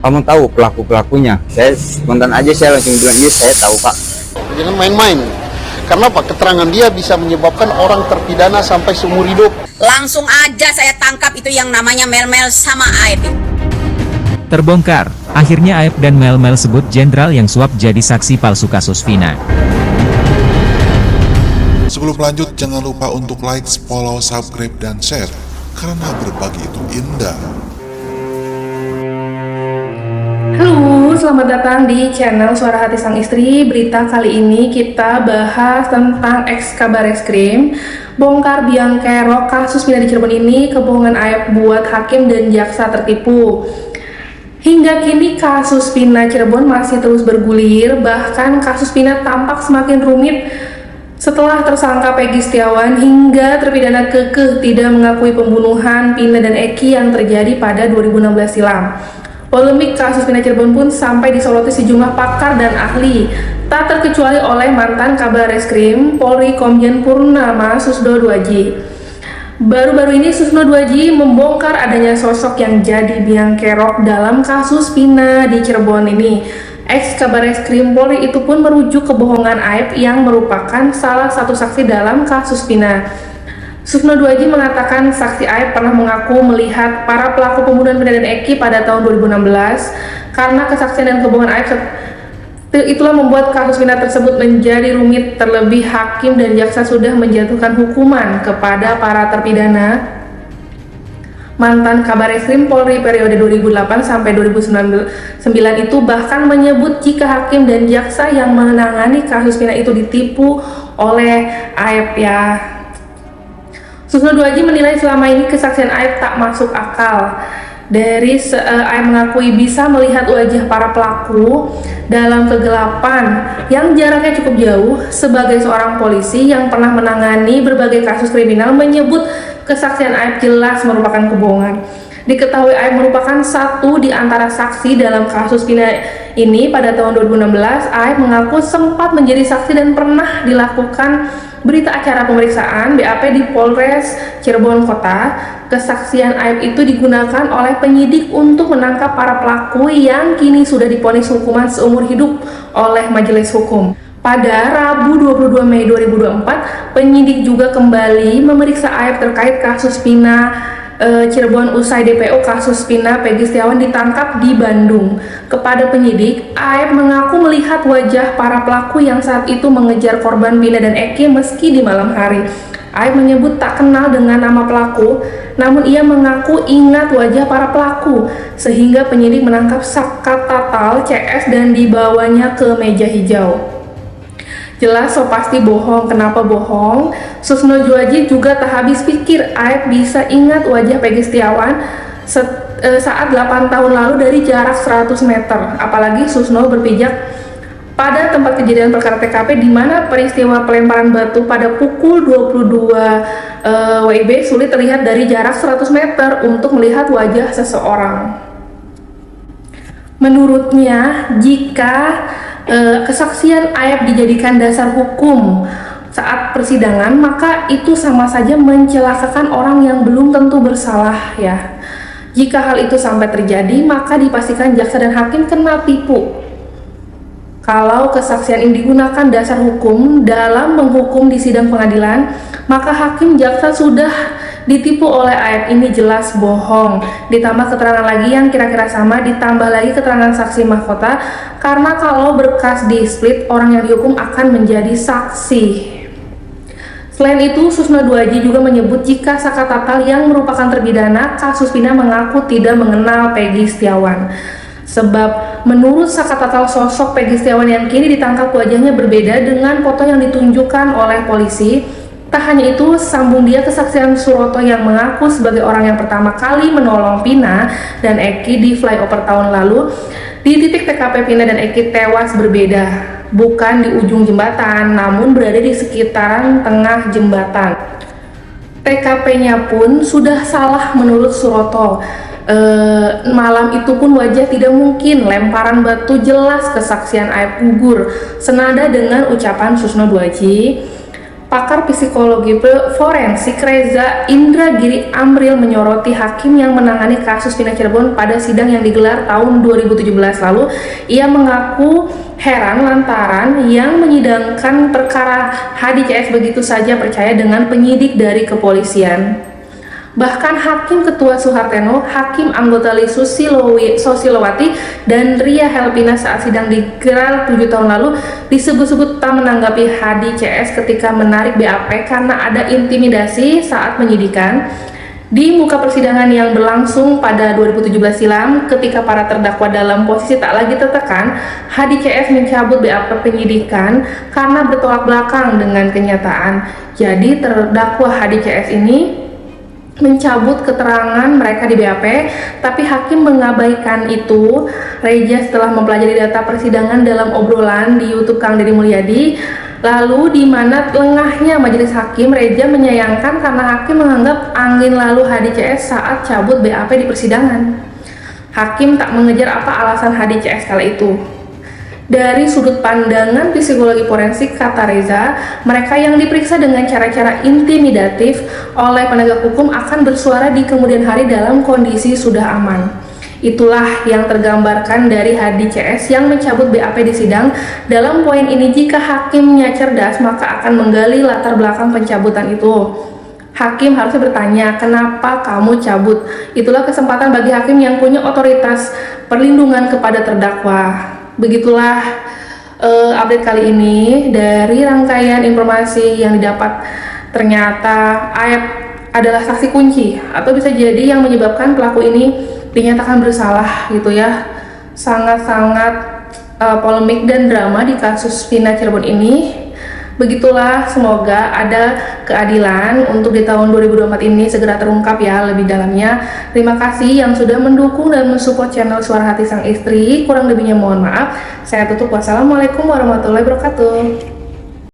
Kamu tahu pelaku-pelakunya? Saya spontan aja saya langsung bilang, iya saya tahu Pak. Jangan main-main. Karena apa? Keterangan dia bisa menyebabkan orang terpidana sampai seumur hidup. Langsung aja saya tangkap itu yang namanya Mel-Mel sama Aib. Terbongkar, akhirnya Aib dan Mel-Mel sebut jenderal yang suap jadi saksi palsu kasus Vina. Sebelum lanjut, jangan lupa untuk like, follow, subscribe, dan share. Karena berbagi itu indah. Halo, selamat datang di channel Suara Hati Sang Istri. Berita kali ini kita bahas tentang ex-Kabareskrim bongkar biang kerok kasus Vina di Cirebon ini, kebohongan Aib buat hakim dan jaksa tertipu. Hingga kini kasus Vina Cirebon masih terus bergulir, bahkan kasus Vina tampak semakin rumit setelah tersangka Peggy Setiawan hingga terpidana kekeh tidak mengakui pembunuhan Vina dan Eki yang terjadi pada 2016 silam. Polemik kasus Vina Cirebon pun sampai disoroti sejumlah pakar dan ahli, tak terkecuali oleh mantan Kabareskrim Polri Komjen Purnama Susno Duaji. Baru-baru ini Susno Duaji membongkar adanya sosok yang jadi biang kerok dalam kasus Vina di Cirebon ini. Ex-Kabareskrim Polri itu pun merujuk kebohongan Aib yang merupakan salah satu saksi dalam kasus Vina. Susno Duaji mengatakan saksi Aib pernah mengaku melihat para pelaku pembunuhan Vina dan Eki pada tahun 2016. Karena kesaksian dan kebohongan Aib itulah membuat kasus Vina tersebut menjadi rumit, terlebih hakim dan jaksa sudah menjatuhkan hukuman kepada para terpidana. Mantan Kabareskrim Polri periode 2008 sampai 2009 itu bahkan menyebut jika hakim dan jaksa yang menangani kasus Vina itu ditipu oleh Aib ya. Susno Duaji menilai selama ini kesaksian Aib tak masuk akal. Aib mengakui bisa melihat wajah para pelaku dalam kegelapan yang jaraknya cukup jauh. Sebagai seorang polisi yang pernah menangani berbagai kasus kriminal, menyebut kesaksian Aib jelas merupakan kebohongan. Diketahui Aib merupakan satu di antara saksi dalam kasus Vina ini. Pada tahun 2016, Aib mengaku sempat menjadi saksi dan pernah dilakukan berita acara pemeriksaan BAP di Polres Cirebon Kota. Kesaksian Aib itu digunakan oleh penyidik untuk menangkap para pelaku yang kini sudah divonis hukuman seumur hidup oleh majelis hukum. Pada Rabu 22 Mei 2024, penyidik juga kembali memeriksa Aib terkait kasus Vina Cirebon usai DPO kasus Vina Peggy Setiawan ditangkap di Bandung. Kepada penyidik, Aib mengaku melihat wajah para pelaku yang saat itu mengejar korban Vina dan Eki meski di malam hari. Aib menyebut tak kenal dengan nama pelaku, namun ia mengaku ingat wajah para pelaku, sehingga penyidik menangkap Sakatatal CS dan dibawanya ke meja hijau. Jelas so pasti bohong. Kenapa bohong? Susno Duaji juga tak habis pikir Aib bisa ingat wajah Peggy Setiawan saat 8 tahun lalu dari jarak 100 meter. Apalagi Susno berpijak pada tempat kejadian perkara TKP di mana peristiwa pelemparan batu pada pukul 22 WIB sulit terlihat dari jarak 100 meter untuk melihat wajah seseorang. Menurutnya, jika kesaksian Aib dijadikan dasar hukum saat persidangan, maka itu sama saja mencelakakan orang yang belum tentu bersalah ya. Jika hal itu sampai terjadi, maka dipastikan jaksa dan hakim kena tipu. Kalau kesaksian ini digunakan dasar hukum dalam menghukum di sidang pengadilan, maka hakim jaksa sudah ditipu oleh Aib. Ini jelas bohong. Ditambah keterangan lagi yang kira-kira sama, ditambah lagi keterangan saksi mahkota, karena kalau berkas di split, orang yang dihukum akan menjadi saksi. Selain itu, Susno Duaji juga menyebut jika Sakatatal yang merupakan terpidana kasus Vina mengaku tidak mengenal Peggy Setiawan. Sebab menurut Sakatatal, sosok Peggy Setiawan yang kini ditangkap wajahnya berbeda dengan foto yang ditunjukkan oleh polisi. Tak hanya itu, sambung dia kesaksian Suroto yang mengaku sebagai orang yang pertama kali menolong Vina dan Eki di flyover tahun lalu. Di titik TKP Vina dan Eki tewas berbeda, bukan di ujung jembatan, namun berada di sekitaran tengah jembatan. TKP-nya pun sudah salah menurut Suroto. Malam itu pun wajah tidak mungkin, lemparan batu jelas kesaksian Aib gugur. Senada dengan ucapan Susno Duaji, Pakar psikologi forensik Reza Indragiri Amril menyoroti hakim yang menangani kasus Vina Cirebon pada sidang yang digelar tahun 2017 lalu. Ia mengaku heran lantaran yang menyidangkan perkara HDCS begitu saja percaya dengan penyidik dari kepolisian. Bahkan Hakim Ketua Suharteno, Hakim anggota Lisu Sosilowati, dan Ria Helpina saat sidang digelar 7 tahun lalu disebut-sebut tak menanggapi HDCS ketika menarik BAP karena ada intimidasi saat penyidikan. Di muka persidangan yang berlangsung pada 2017 silam, ketika para terdakwa dalam posisi tak lagi tertekan, HDCS mencabut BAP penyidikan karena bertolak belakang dengan kenyataan. Jadi terdakwa HDCS ini mencabut keterangan mereka di BAP, tapi hakim mengabaikan itu. Reza setelah mempelajari data persidangan dalam obrolan di YouTube Kang Deddy Mulyadi, lalu di mana lengahnya majelis hakim, Reza menyayangkan karena hakim menganggap angin lalu HDCS saat cabut BAP di persidangan. Hakim tak mengejar apa alasan HDCS kala itu. Dari sudut pandangan psikologi forensik, kata Reza, mereka yang diperiksa dengan cara-cara intimidatif oleh penegak hukum akan bersuara di kemudian hari dalam kondisi sudah aman. Itulah yang tergambarkan dari HDCS yang mencabut BAP di sidang. Dalam poin ini, jika hakimnya cerdas, maka akan menggali latar belakang pencabutan itu. Hakim harusnya bertanya, kenapa kamu cabut? Itulah kesempatan bagi hakim yang punya otoritas perlindungan kepada terdakwa. Begitulah update kali ini dari rangkaian informasi yang didapat. Ternyata Aep adalah saksi kunci atau bisa jadi yang menyebabkan pelaku ini dinyatakan bersalah gitu ya. Sangat-sangat polemik dan drama di kasus Vina Cirebon ini. Begitulah, semoga ada keadilan untuk di tahun 2024 ini segera terungkap ya lebih dalamnya. Terima kasih yang sudah mendukung dan mensupport channel Suara Hati Sang Istri. Kurang lebihnya mohon maaf. Saya tutup. Wassalamualaikum warahmatullahi wabarakatuh.